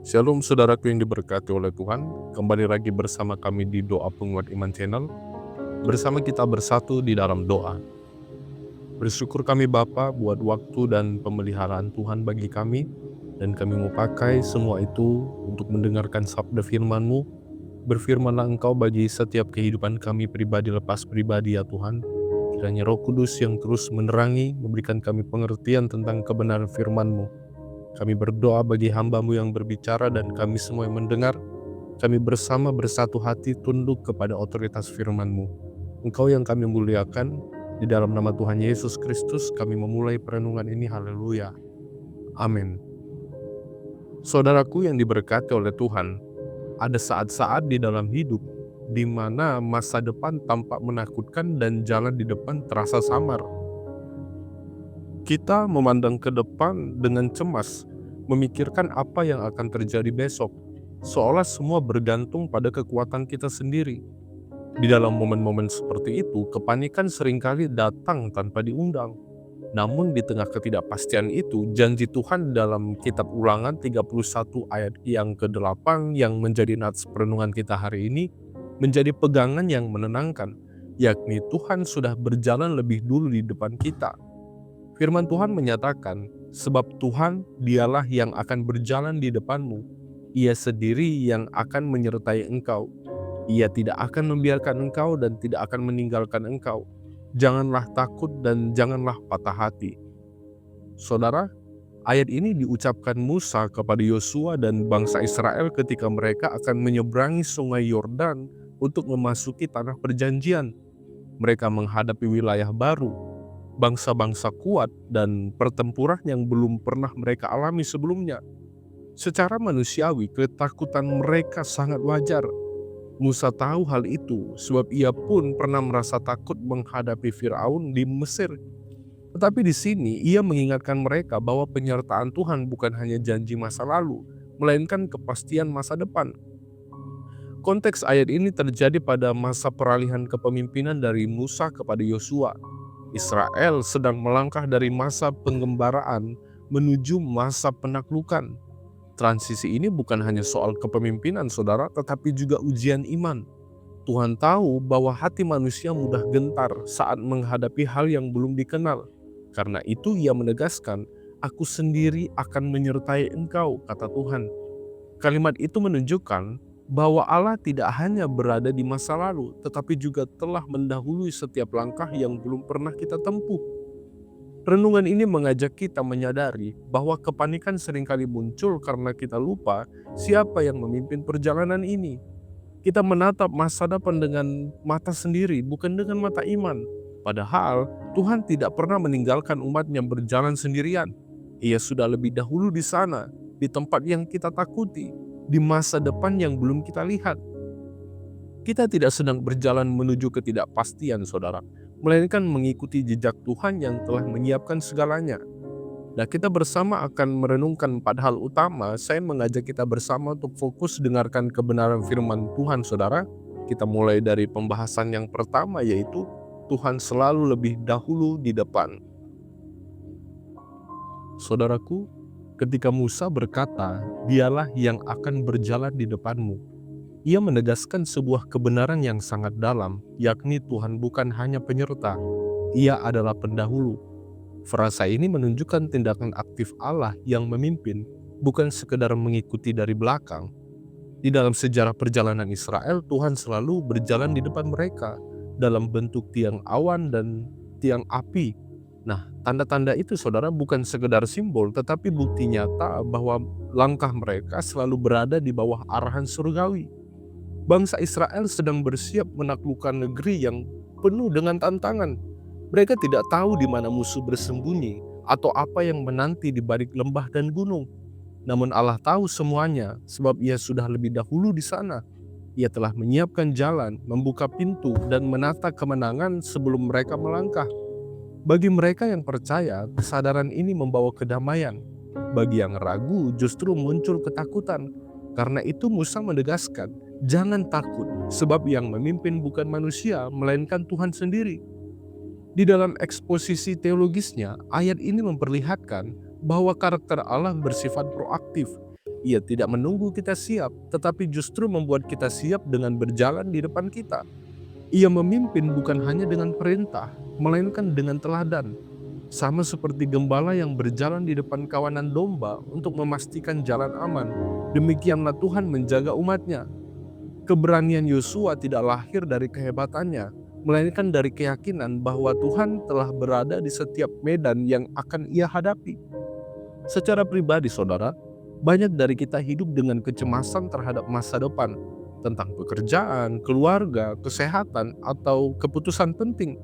Shalom saudaraku yang diberkati oleh Tuhan, kembali lagi bersama kami di Doa Penguat Iman Channel. Bersama kita bersatu di dalam doa. Bersyukur kami Bapa buat waktu dan pemeliharaan Tuhan bagi kami, dan kami mau pakai semua itu untuk mendengarkan sabda firman-Mu. Berfirmanlah Engkau bagi setiap kehidupan kami pribadi lepas pribadi ya Tuhan. Kiranya Roh Kudus yang terus menerangi, memberikan kami pengertian tentang kebenaran firman-Mu. Kami berdoa bagi hamba-Mu yang berbicara dan kami semua yang mendengar. Kami bersama bersatu hati tunduk kepada otoritas firman-Mu. Engkau yang kami muliakan, di dalam nama Tuhan Yesus Kristus kami memulai perenungan ini, haleluya. Amin. Saudaraku yang diberkati oleh Tuhan, ada saat-saat di dalam hidup di mana masa depan tampak menakutkan dan jalan di depan terasa samar. Kita memandang ke depan dengan cemas, memikirkan apa yang akan terjadi besok, seolah semua bergantung pada kekuatan kita sendiri. Di dalam momen-momen seperti itu, kepanikan seringkali datang tanpa diundang. Namun di tengah ketidakpastian itu, janji Tuhan dalam kitab Ulangan 31 ayat yang ke-8 yang menjadi nats perenungan kita hari ini, menjadi pegangan yang menenangkan, yakni Tuhan sudah berjalan lebih dulu di depan kita. Firman Tuhan menyatakan, sebab Tuhan dialah yang akan berjalan di depanmu. Ia sendiri yang akan menyertai engkau. Ia tidak akan membiarkan engkau dan tidak akan meninggalkan engkau. Janganlah takut dan janganlah patah hati. Saudara, ayat ini diucapkan Musa kepada Yosua dan bangsa Israel ketika mereka akan menyeberangi sungai Yordan untuk memasuki tanah perjanjian. Mereka menghadapi wilayah baru, bangsa-bangsa kuat, dan pertempuran yang belum pernah mereka alami sebelumnya. Secara manusiawi, ketakutan mereka sangat wajar. Musa tahu hal itu sebab ia pun pernah merasa takut menghadapi Firaun di Mesir. Tetapi di sini ia mengingatkan mereka bahwa penyertaan Tuhan bukan hanya janji masa lalu, melainkan kepastian masa depan. Konteks ayat ini terjadi pada masa peralihan kepemimpinan dari Musa kepada Yosua. Israel sedang melangkah dari masa penggembaraan menuju masa penaklukan. Transisi ini bukan hanya soal kepemimpinan saudara, tetapi juga ujian iman. Tuhan tahu bahwa hati manusia mudah gentar saat menghadapi hal yang belum dikenal. Karena itu ia menegaskan, "Aku sendiri akan menyertai engkau," kata Tuhan. Kalimat itu menunjukkan bahwa Allah tidak hanya berada di masa lalu, tetapi juga telah mendahului setiap langkah yang belum pernah kita tempuh. Renungan ini mengajak kita menyadari bahwa kepanikan seringkali muncul karena kita lupa siapa yang memimpin perjalanan ini. Kita menatap masa depan dengan mata sendiri, bukan dengan mata iman. Padahal Tuhan tidak pernah meninggalkan umat-Nya berjalan sendirian. Ia sudah lebih dahulu di sana, di tempat yang kita takuti, di masa depan yang belum kita lihat. Kita tidak sedang berjalan menuju ketidakpastian, saudara, melainkan mengikuti jejak Tuhan yang telah menyiapkan segalanya. Nah, kita bersama akan merenungkan 4 hal utama. Saya mengajak kita bersama untuk fokus dengarkan kebenaran firman Tuhan, saudara. Kita mulai dari pembahasan yang pertama, yaitu Tuhan selalu lebih dahulu di depan. Saudaraku, ketika Musa berkata, "Dialah yang akan berjalan di depanmu," ia menegaskan sebuah kebenaran yang sangat dalam, yakni Tuhan bukan hanya penyerta, Ia adalah pendahulu. Frasa ini menunjukkan tindakan aktif Allah yang memimpin, bukan sekedar mengikuti dari belakang. Di dalam sejarah perjalanan Israel, Tuhan selalu berjalan di depan mereka dalam bentuk tiang awan dan tiang api. Nah, tanda-tanda itu saudara bukan sekedar simbol, tetapi bukti nyata bahwa langkah mereka selalu berada di bawah arahan surgawi. Bangsa Israel sedang bersiap menaklukkan negeri yang penuh dengan tantangan. Mereka tidak tahu di mana musuh bersembunyi atau apa yang menanti di balik lembah dan gunung. Namun Allah tahu semuanya sebab Ia sudah lebih dahulu di sana. Ia telah menyiapkan jalan, membuka pintu, dan menata kemenangan sebelum mereka melangkah. Bagi mereka yang percaya, kesadaran ini membawa kedamaian. Bagi yang ragu, justru muncul ketakutan. Karena itu Musa menegaskan, "Jangan takut, sebab yang memimpin bukan manusia, melainkan Tuhan sendiri." Di dalam eksposisi teologisnya, ayat ini memperlihatkan bahwa karakter Allah bersifat proaktif. Ia tidak menunggu kita siap, tetapi justru membuat kita siap dengan berjalan di depan kita. Ia memimpin bukan hanya dengan perintah, melainkan dengan teladan. Sama seperti gembala yang berjalan di depan kawanan domba untuk memastikan jalan aman, demikianlah Tuhan menjaga umatnya. Keberanian Yosua tidak lahir dari kehebatannya, melainkan dari keyakinan bahwa Tuhan telah berada di setiap medan yang akan ia hadapi. Secara pribadi, saudara, banyak dari kita hidup dengan kecemasan terhadap masa depan, tentang pekerjaan, keluarga, kesehatan, atau keputusan penting.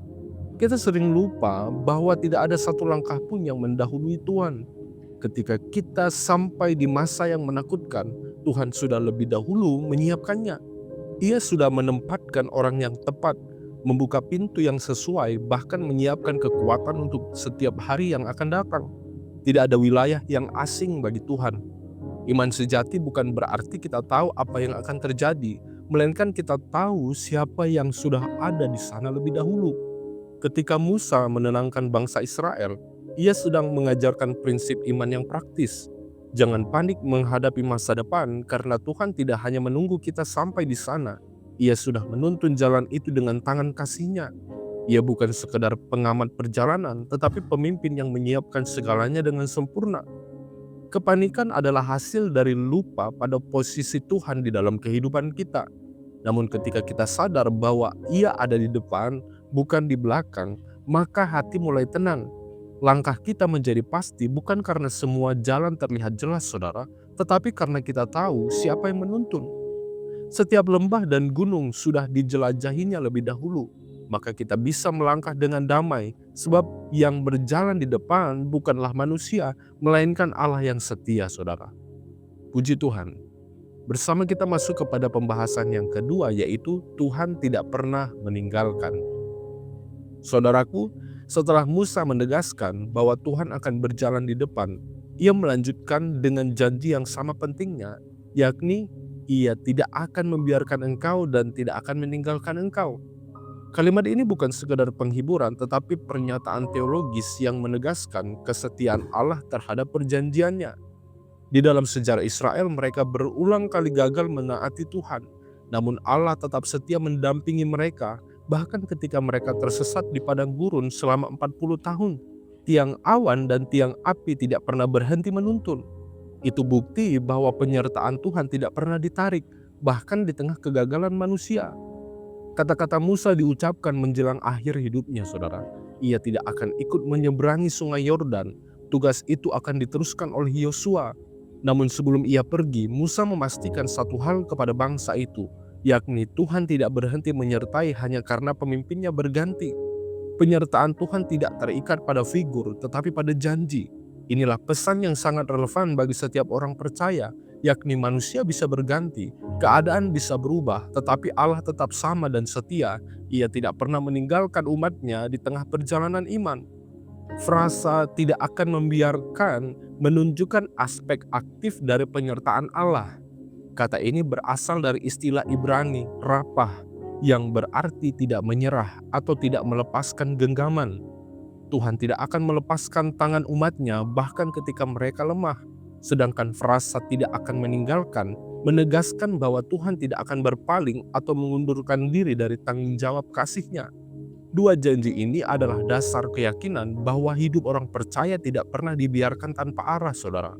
Kita sering lupa bahwa tidak ada satu langkah pun yang mendahului Tuhan. Ketika kita sampai di masa yang menakutkan, Tuhan sudah lebih dahulu menyiapkannya. Ia sudah menempatkan orang yang tepat, membuka pintu yang sesuai, bahkan menyiapkan kekuatan untuk setiap hari yang akan datang. Tidak ada wilayah yang asing bagi Tuhan. Iman sejati bukan berarti kita tahu apa yang akan terjadi, melainkan kita tahu siapa yang sudah ada di sana lebih dahulu. Ketika Musa menenangkan bangsa Israel, ia sedang mengajarkan prinsip iman yang praktis. Jangan panik menghadapi masa depan karena Tuhan tidak hanya menunggu kita sampai di sana. Ia sudah menuntun jalan itu dengan tangan kasih-Nya. Ia bukan sekedar pengamat perjalanan, tetapi pemimpin yang menyiapkan segalanya dengan sempurna. Kepanikan adalah hasil dari lupa pada posisi Tuhan di dalam kehidupan kita. Namun ketika kita sadar bahwa Ia ada di depan, bukan di belakang, maka hati mulai tenang. Langkah kita menjadi pasti bukan karena semua jalan terlihat jelas, saudara, tetapi karena kita tahu siapa yang menuntun. Setiap lembah dan gunung sudah dijelajahinya lebih dahulu, maka kita bisa melangkah dengan damai, sebab yang berjalan di depan bukanlah manusia, melainkan Allah yang setia, saudara. Puji Tuhan. Bersama kita masuk kepada pembahasan yang kedua, yaitu Tuhan tidak pernah meninggalkan. Saudaraku, setelah Musa menegaskan bahwa Tuhan akan berjalan di depan, ia melanjutkan dengan janji yang sama pentingnya, yakni ia tidak akan membiarkan engkau dan tidak akan meninggalkan engkau. Kalimat ini bukan sekadar penghiburan, tetapi pernyataan teologis yang menegaskan kesetiaan Allah terhadap perjanjiannya. Di dalam sejarah Israel, mereka berulang kali gagal menaati Tuhan, namun Allah tetap setia mendampingi mereka. Bahkan ketika mereka tersesat di padang gurun selama 40 tahun, tiang awan dan tiang api tidak pernah berhenti menuntun. Itu bukti bahwa penyertaan Tuhan tidak pernah ditarik, bahkan di tengah kegagalan manusia. Kata-kata Musa diucapkan menjelang akhir hidupnya, saudara. Ia tidak akan ikut menyeberangi sungai Yordan. Tugas itu akan diteruskan oleh Yosua. Namun sebelum ia pergi, Musa memastikan satu hal kepada bangsa itu, yakni Tuhan tidak berhenti menyertai hanya karena pemimpinnya berganti. Penyertaan Tuhan tidak terikat pada figur, tetapi pada janji. Inilah pesan yang sangat relevan bagi setiap orang percaya, yakni manusia bisa berganti, keadaan bisa berubah, tetapi Allah tetap sama dan setia. Ia tidak pernah meninggalkan umatnya di tengah perjalanan iman. Frasa tidak akan membiarkan menunjukkan aspek aktif dari penyertaan Allah. Kata ini berasal dari istilah Ibrani, rapah, yang berarti tidak menyerah atau tidak melepaskan genggaman. Tuhan tidak akan melepaskan tangan umatnya bahkan ketika mereka lemah. Sedangkan frasa tidak akan meninggalkan menegaskan bahwa Tuhan tidak akan berpaling atau mengundurkan diri dari tanggung jawab kasih-Nya. Dua janji ini adalah dasar keyakinan bahwa hidup orang percaya tidak pernah dibiarkan tanpa arah, saudara.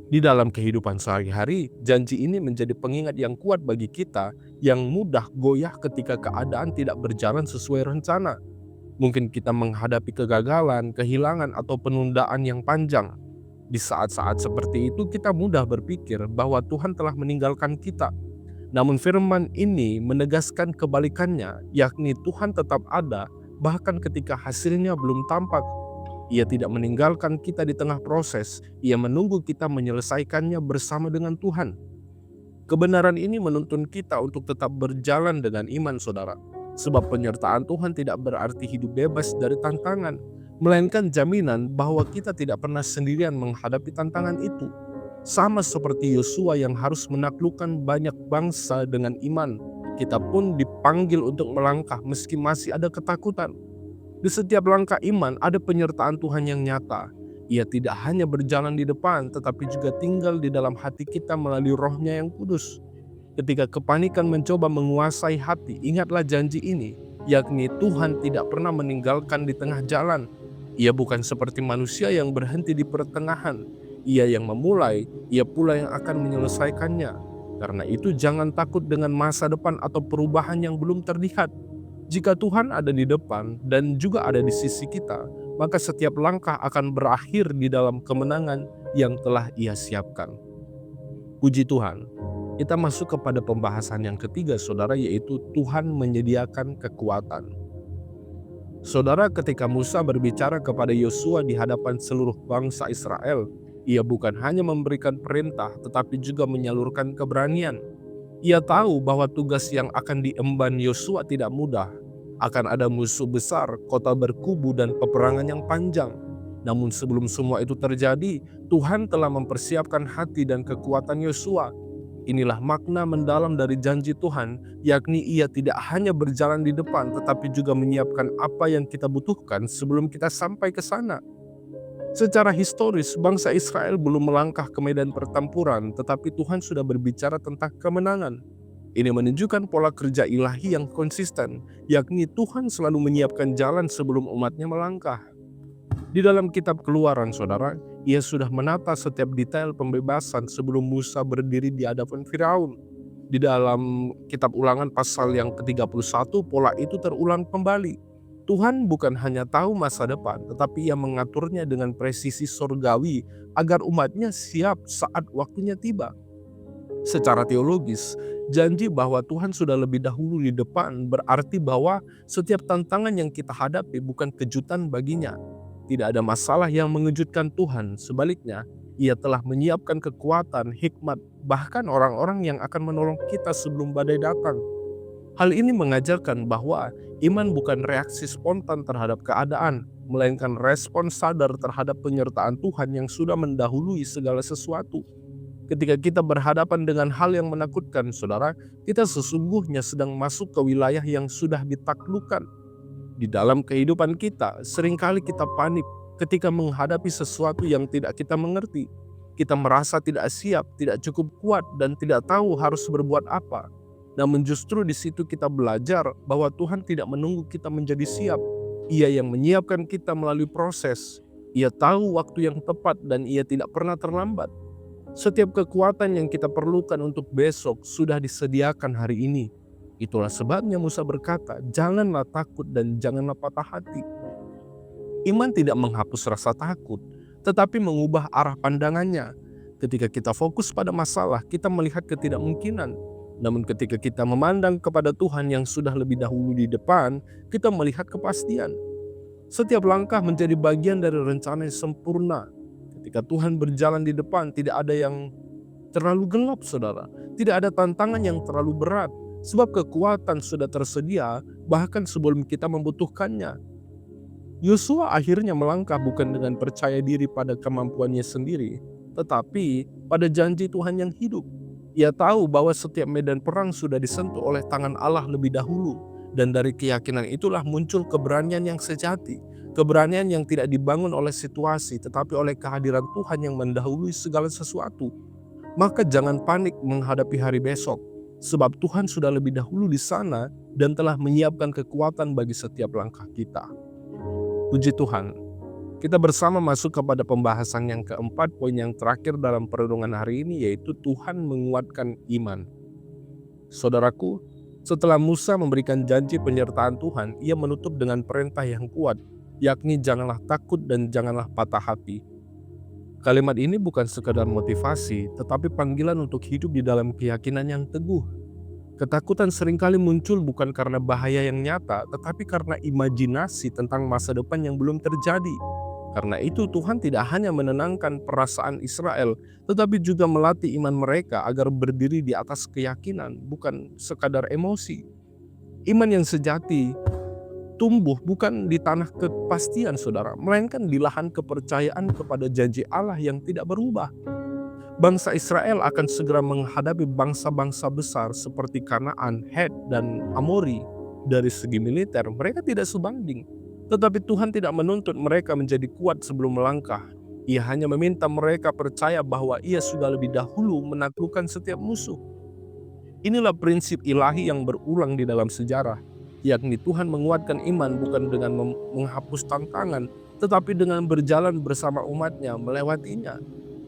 Di dalam kehidupan sehari-hari, janji ini menjadi pengingat yang kuat bagi kita yang mudah goyah ketika keadaan tidak berjalan sesuai rencana. Mungkin kita menghadapi kegagalan, kehilangan, atau penundaan yang panjang. Di saat-saat seperti itu kita mudah berpikir bahwa Tuhan telah meninggalkan kita. Namun firman ini menegaskan kebalikannya, yakni Tuhan tetap ada bahkan ketika hasilnya belum tampak. Ia tidak meninggalkan kita di tengah proses, Ia menunggu kita menyelesaikannya bersama dengan Tuhan. Kebenaran ini menuntun kita untuk tetap berjalan dengan iman, saudara. Sebab penyertaan Tuhan tidak berarti hidup bebas dari tantangan, melainkan jaminan bahwa kita tidak pernah sendirian menghadapi tantangan itu. Sama seperti Yosua yang harus menaklukkan banyak bangsa dengan iman, kita pun dipanggil untuk melangkah meski masih ada ketakutan. Di setiap langkah iman ada penyertaan Tuhan yang nyata. Ia tidak hanya berjalan di depan, tetapi juga tinggal di dalam hati kita melalui Roh-Nya yang kudus. Ketika kepanikan mencoba menguasai hati, ingatlah janji ini, yakni Tuhan tidak pernah meninggalkan di tengah jalan. Ia bukan seperti manusia yang berhenti di pertengahan. Ia yang memulai, ia pula yang akan menyelesaikannya. Karena itu jangan takut dengan masa depan atau perubahan yang belum terlihat. Jika Tuhan ada di depan dan juga ada di sisi kita, maka setiap langkah akan berakhir di dalam kemenangan yang telah Ia siapkan. Puji Tuhan. Kita masuk kepada pembahasan yang ketiga, saudara, yaitu Tuhan menyediakan kekuatan. Saudara, ketika Musa berbicara kepada Yosua di hadapan seluruh bangsa Israel, ia bukan hanya memberikan perintah, tetapi juga menyalurkan keberanian. Ia tahu bahwa tugas yang akan diemban Yosua tidak mudah. Akan ada musuh besar, kota berkubu, dan peperangan yang panjang. Namun sebelum semua itu terjadi, Tuhan telah mempersiapkan hati dan kekuatan Yosua. Inilah makna mendalam dari janji Tuhan, yakni Ia tidak hanya berjalan di depan, tetapi juga menyiapkan apa yang kita butuhkan sebelum kita sampai ke sana. Secara historis, bangsa Israel belum melangkah ke medan pertempuran, tetapi Tuhan sudah berbicara tentang kemenangan. Ini menunjukkan pola kerja ilahi yang konsisten, yakni Tuhan selalu menyiapkan jalan sebelum umatnya melangkah. Di dalam kitab Keluaran, saudara, Ia sudah menata setiap detail pembebasan sebelum Musa berdiri di hadapan Firaun. Di dalam kitab Ulangan pasal yang ke-31, pola itu terulang kembali. Tuhan bukan hanya tahu masa depan, tetapi Ia mengaturnya dengan presisi surgawi agar umatnya siap saat waktunya tiba. Secara teologis, janji bahwa Tuhan sudah lebih dahulu di depan berarti bahwa setiap tantangan yang kita hadapi bukan kejutan baginya. Tidak ada masalah yang mengejutkan Tuhan, sebaliknya Ia telah menyiapkan kekuatan, hikmat, bahkan orang-orang yang akan menolong kita sebelum badai datang. Hal ini mengajarkan bahwa iman bukan reaksi spontan terhadap keadaan, melainkan respon sadar terhadap penyertaan Tuhan yang sudah mendahului segala sesuatu. Ketika kita berhadapan dengan hal yang menakutkan, saudara, kita sesungguhnya sedang masuk ke wilayah yang sudah ditaklukkan. Di dalam kehidupan kita, seringkali kita panik ketika menghadapi sesuatu yang tidak kita mengerti. Kita merasa tidak siap, tidak cukup kuat, dan tidak tahu harus berbuat apa. Namun justru di situ kita belajar bahwa Tuhan tidak menunggu kita menjadi siap. Ia yang menyiapkan kita melalui proses. Ia tahu waktu yang tepat dan Ia tidak pernah terlambat. Setiap kekuatan yang kita perlukan untuk besok sudah disediakan hari ini. Itulah sebabnya Musa berkata, janganlah takut dan janganlah patah hati. Iman tidak menghapus rasa takut, tetapi mengubah arah pandangannya. Ketika kita fokus pada masalah, kita melihat ketidakmungkinan. Namun ketika kita memandang kepada Tuhan yang sudah lebih dahulu di depan, kita melihat kepastian. Setiap langkah menjadi bagian dari rencana yang sempurna. Ketika Tuhan berjalan di depan, tidak ada yang terlalu gelap, saudara. Tidak ada tantangan yang terlalu berat, sebab kekuatan sudah tersedia bahkan sebelum kita membutuhkannya. Yosua akhirnya melangkah bukan dengan percaya diri pada kemampuannya sendiri, tetapi pada janji Tuhan yang hidup. Ia tahu bahwa setiap medan perang sudah disentuh oleh tangan Allah lebih dahulu, dan dari keyakinan itulah muncul keberanian yang sejati, keberanian yang tidak dibangun oleh situasi, tetapi oleh kehadiran Tuhan yang mendahului segala sesuatu. Maka jangan panik menghadapi hari besok, sebab Tuhan sudah lebih dahulu di sana dan telah menyiapkan kekuatan bagi setiap langkah kita. Puji Tuhan. Kita bersama masuk kepada pembahasan yang keempat, poin yang terakhir dalam perenungan hari ini, yaitu Tuhan menguatkan iman. Saudaraku, setelah Musa memberikan janji penyertaan Tuhan, ia menutup dengan perintah yang kuat, yakni janganlah takut dan janganlah patah hati. Kalimat ini bukan sekadar motivasi, tetapi panggilan untuk hidup di dalam keyakinan yang teguh. Ketakutan seringkali muncul bukan karena bahaya yang nyata, tetapi karena imajinasi tentang masa depan yang belum terjadi. Karena itu Tuhan tidak hanya menenangkan perasaan Israel, tetapi juga melatih iman mereka agar berdiri di atas keyakinan, bukan sekadar emosi. Iman yang sejati tumbuh bukan di tanah kepastian, saudara, melainkan di lahan kepercayaan kepada janji Allah yang tidak berubah. Bangsa Israel akan segera menghadapi bangsa-bangsa besar seperti Kanaan, Het, dan Amori. Dari segi militer, mereka tidak sebanding. Tetapi Tuhan tidak menuntut mereka menjadi kuat sebelum melangkah. Ia hanya meminta mereka percaya bahwa Ia sudah lebih dahulu menaklukkan setiap musuh. Inilah prinsip ilahi yang berulang di dalam sejarah, yakni Tuhan menguatkan iman bukan dengan menghapus tantangan, tetapi dengan berjalan bersama umatnya melewatinya.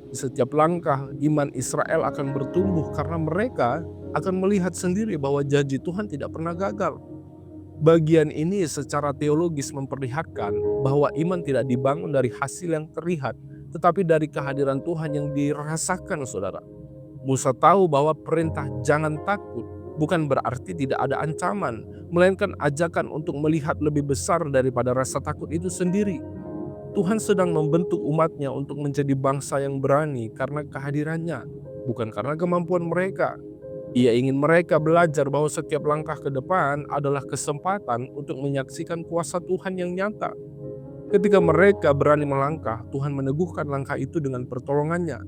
Di setiap langkah, iman Israel akan bertumbuh karena mereka akan melihat sendiri bahwa janji Tuhan tidak pernah gagal. Bagian ini secara teologis memperlihatkan bahwa iman tidak dibangun dari hasil yang terlihat, tetapi dari kehadiran Tuhan yang dirasakan, saudara. Musa tahu bahwa perintah "jangan takut" bukan berarti tidak ada ancaman, melainkan ajakan untuk melihat lebih besar daripada rasa takut itu sendiri. Tuhan sedang membentuk umatnya untuk menjadi bangsa yang berani karena kehadirannya, bukan karena kemampuan mereka. Ia ingin mereka belajar bahwa setiap langkah ke depan adalah kesempatan untuk menyaksikan kuasa Tuhan yang nyata. Ketika mereka berani melangkah, Tuhan meneguhkan langkah itu dengan pertolongannya.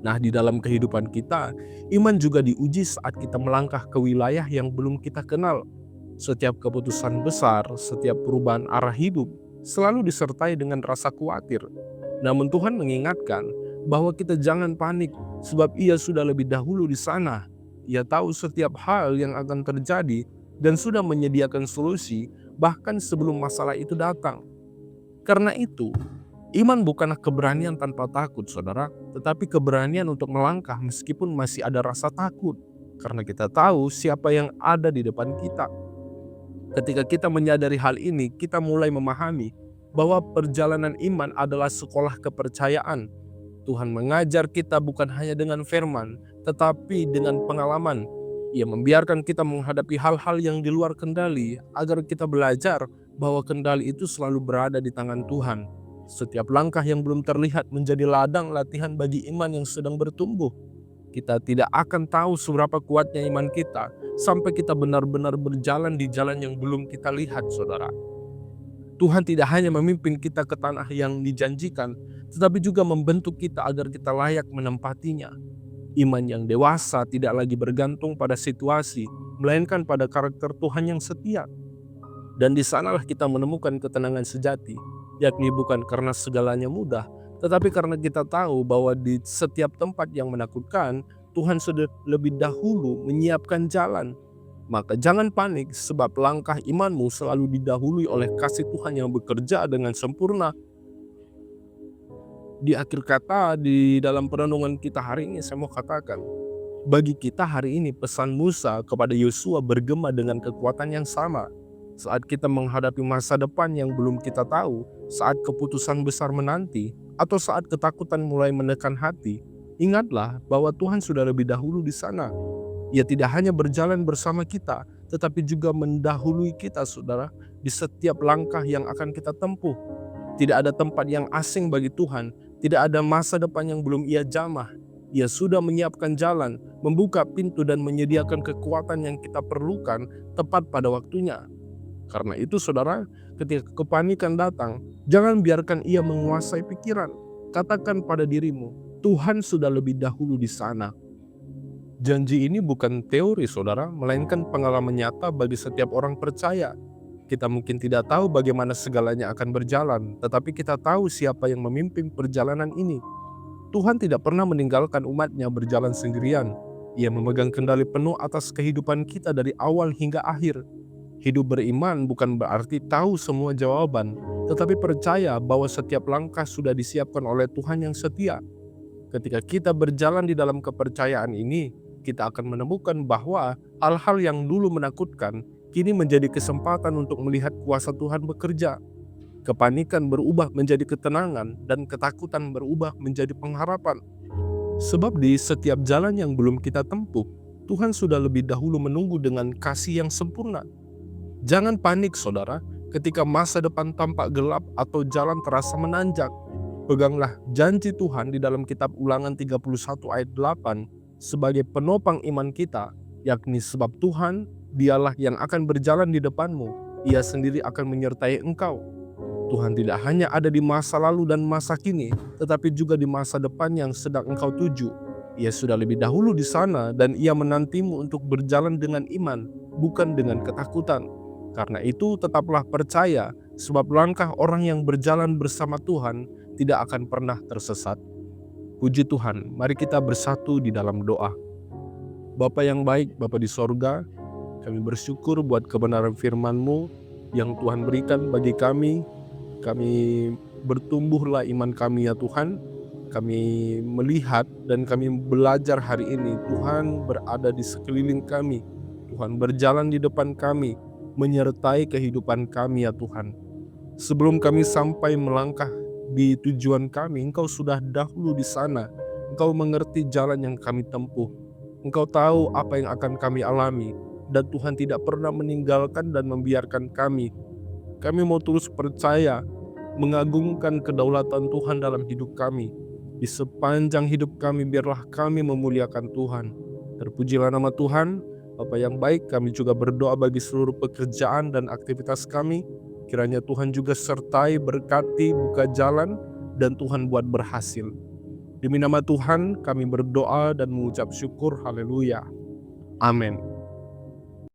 Nah, di dalam kehidupan kita, iman juga diuji saat kita melangkah ke wilayah yang belum kita kenal. Setiap keputusan besar, setiap perubahan arah hidup, selalu disertai dengan rasa khawatir. Namun Tuhan mengingatkan bahwa kita jangan panik, sebab Ia sudah lebih dahulu di sana. Ia tahu setiap hal yang akan terjadi dan sudah menyediakan solusi bahkan sebelum masalah itu datang. Karena itu, iman bukanlah keberanian tanpa takut, saudara, tetapi keberanian untuk melangkah meskipun masih ada rasa takut. Karena kita tahu siapa yang ada di depan kita. Ketika kita menyadari hal ini, kita mulai memahami bahwa perjalanan iman adalah sekolah kepercayaan. Tuhan mengajar kita bukan hanya dengan firman, tetapi dengan pengalaman. Ia membiarkan kita menghadapi hal-hal yang di luar kendali agar kita belajar bahwa kendali itu selalu berada di tangan Tuhan. Setiap langkah yang belum terlihat menjadi ladang latihan bagi iman yang sedang bertumbuh. Kita tidak akan tahu seberapa kuatnya iman kita sampai kita benar-benar berjalan di jalan yang belum kita lihat, saudara. Tuhan tidak hanya memimpin kita ke tanah yang dijanjikan, tetapi juga membentuk kita agar kita layak menempatinya. Iman yang dewasa tidak lagi bergantung pada situasi, melainkan pada karakter Tuhan yang setia. Dan di sanalah kita menemukan ketenangan sejati, yakni bukan karena segalanya mudah, tetapi karena kita tahu bahwa di setiap tempat yang menakutkan, Tuhan sudah lebih dahulu menyiapkan jalan. Maka jangan panik, sebab langkah imanmu selalu didahului oleh kasih Tuhan yang bekerja dengan sempurna. Di akhir kata, di dalam perenungan kita hari ini, saya mau katakan, bagi kita hari ini pesan Musa kepada Yosua bergema dengan kekuatan yang sama. Saat kita menghadapi masa depan yang belum kita tahu, saat keputusan besar menanti, atau saat ketakutan mulai menekan hati, ingatlah bahwa Tuhan sudah lebih dahulu di sana. Ia tidak hanya berjalan bersama kita, tetapi juga mendahului kita, saudara, di setiap langkah yang akan kita tempuh. Tidak ada tempat yang asing bagi Tuhan, tidak ada masa depan yang belum Ia jamah. Ia sudah menyiapkan jalan, membuka pintu dan menyediakan kekuatan yang kita perlukan tepat pada waktunya. Karena itu, saudara, ketika kepanikan datang, jangan biarkan ia menguasai pikiran. Katakan pada dirimu, Tuhan sudah lebih dahulu di sana. Janji ini bukan teori, saudara, melainkan pengalaman nyata bagi setiap orang percaya. Kita mungkin tidak tahu bagaimana segalanya akan berjalan, tetapi kita tahu siapa yang memimpin perjalanan ini. Tuhan tidak pernah meninggalkan umatnya berjalan sendirian. Ia memegang kendali penuh atas kehidupan kita dari awal hingga akhir. Hidup beriman bukan berarti tahu semua jawaban, tetapi percaya bahwa setiap langkah sudah disiapkan oleh Tuhan yang setia. Ketika kita berjalan di dalam kepercayaan ini, kita akan menemukan bahwa hal-hal yang dulu menakutkan kini menjadi kesempatan untuk melihat kuasa Tuhan bekerja. Kepanikan berubah menjadi ketenangan dan ketakutan berubah menjadi pengharapan. Sebab di setiap jalan yang belum kita tempuh, Tuhan sudah lebih dahulu menunggu dengan kasih yang sempurna. Jangan panik, saudara, ketika masa depan tampak gelap atau jalan terasa menanjak. Peganglah janji Tuhan di dalam kitab Ulangan 31 ayat 8 sebagai penopang iman kita, yakni sebab Tuhan, Dialah yang akan berjalan di depanmu, Ia sendiri akan menyertai engkau. Tuhan tidak hanya ada di masa lalu dan masa kini, tetapi juga di masa depan yang sedang engkau tuju. Ia sudah lebih dahulu di sana dan Ia menantimu untuk berjalan dengan iman, bukan dengan ketakutan. Karena itu tetaplah percaya, sebab langkah orang yang berjalan bersama Tuhan tidak akan pernah tersesat. Puji Tuhan, mari kita bersatu di dalam doa. Bapa yang baik, Bapa di sorga, kami bersyukur buat kebenaran firman-Mu yang Tuhan berikan bagi kami. Kami bertumbuhlah iman kami ya Tuhan. Kami melihat dan kami belajar hari ini Tuhan berada di sekeliling kami. Tuhan berjalan di depan kami, menyertai kehidupan kami ya Tuhan. Sebelum kami sampai melangkah di tujuan kami, Engkau sudah dahulu di sana. Engkau mengerti jalan yang kami tempuh. Engkau tahu apa yang akan kami alami. Dan Tuhan tidak pernah meninggalkan dan membiarkan kami. Kami mau terus percaya, mengagungkan kedaulatan Tuhan dalam hidup kami. Di sepanjang hidup kami, biarlah kami memuliakan Tuhan. Terpujilah nama Tuhan. Bapa yang baik, kami juga berdoa bagi seluruh pekerjaan dan aktivitas kami. Kiranya Tuhan juga sertai, berkati, buka jalan, dan Tuhan buat berhasil. Demi nama Tuhan, kami berdoa dan mengucap syukur. Haleluya. Amin.